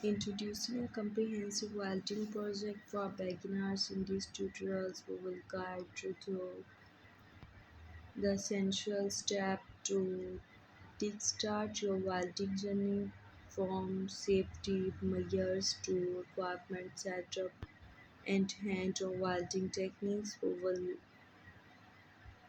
Introducing a comprehensive welding project for beginners. In these tutorials, we will guide you through the essential step to kickstart your welding journey, from safety measures to equipment setup and hand-on welding techniques. We will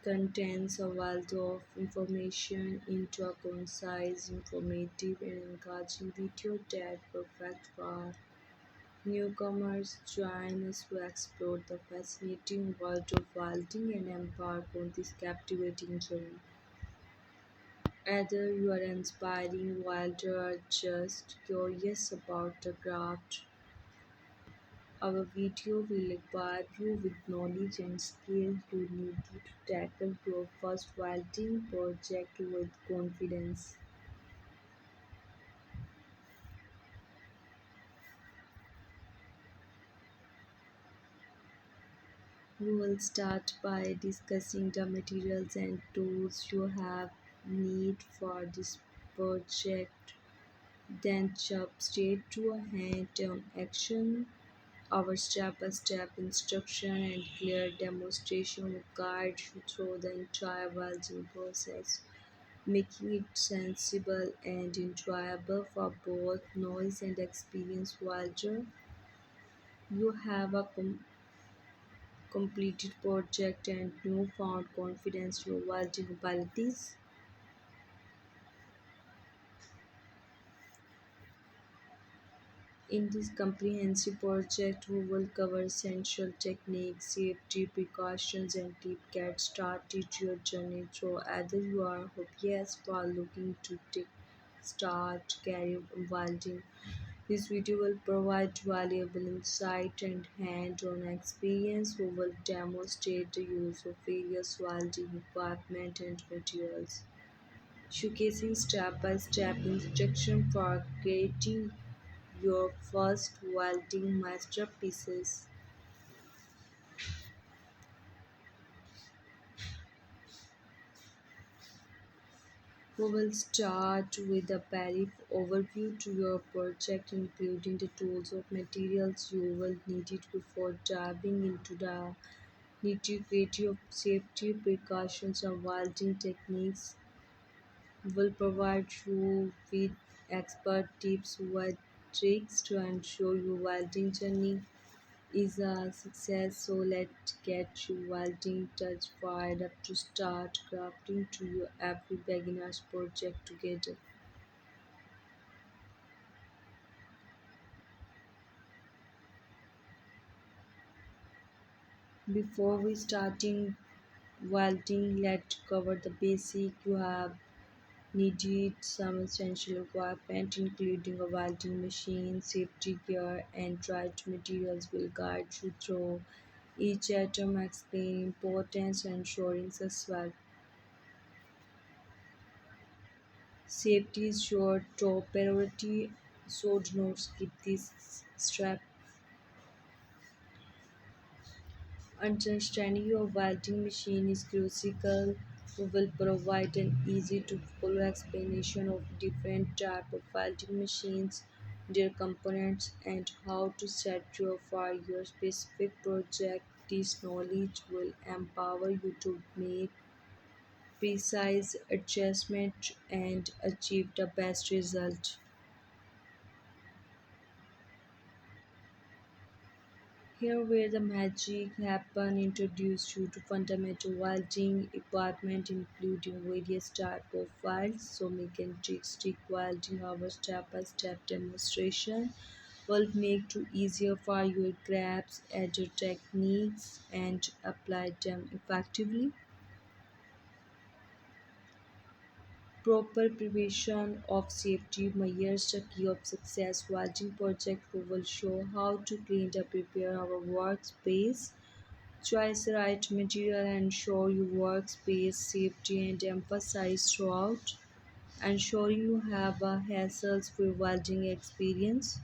contains a wealth of information into a concise, informative, and encouraging video that perfect for newcomers. Join us to explore the fascinating world of welding and embark on this captivating journey. Whether you are an inspiring welder or just curious about the craft, our video will equip you with knowledge and skills you need to tackle your first welding project with confidence. We will start by discussing the materials and tools you have need for this project. Then jump straight to a hand-on action. Our step-by-step instruction and clear demonstration will guide you through the entire welding process, making it sensible and enjoyable for both novice and experienced welder. You have a completed project and newfound confidence in your welding abilities. In this comprehensive project, we will cover essential techniques, safety precautions, and tips get started your journey through. Either you are hobbyist or looking to start career in welding, this video will provide valuable insight and hands-on experience. We will demonstrate the use of various welding equipment and materials, showcasing step-by-step instruction for creating your first welding masterpieces. We will start with a brief overview to your project, including the tools of materials you will need it before diving into the nitty-gritty of safety precautions and welding techniques. We will provide you with expert tips and tricks to ensure your welding journey is a success. So let's get you welding touch fired up to start crafting to your every beginner's project together. Before we starting welding, let's cover the basic. You have needed some essential equipment including a welding machine, safety gear, and right materials will guide you through each atom, explain importance, ensuring success. Safety is your top priority, so do not skip this step. Understanding your welding machine is crucial. We will provide an easy to follow explanation of different type of welding machines, their components, and how to set you for your specific project. This knowledge will empower you to make precise adjustment and achieve the best result. Here where the magic happen, introduce you to fundamental welding equipment including various type of welds, so we can stick welding. Our step-by-step demonstration will make it easier for you to grasp other techniques and apply them effectively. Proper preparation of safety measures the key of success. Welding project we will show how to clean and prepare our workspace. Choose the right material, ensure your workspace safety and emphasize throughout. Ensure you have a hassles-free welding experience.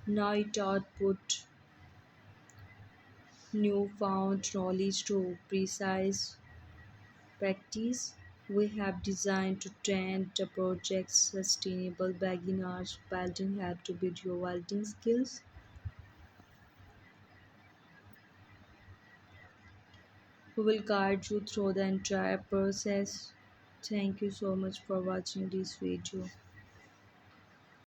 Now it output newfound knowledge to precise practice. we have designed to trend the project's sustainable beginners welding help to build your welding skills. We will guide you through the entire process. Thank you so much for watching this video.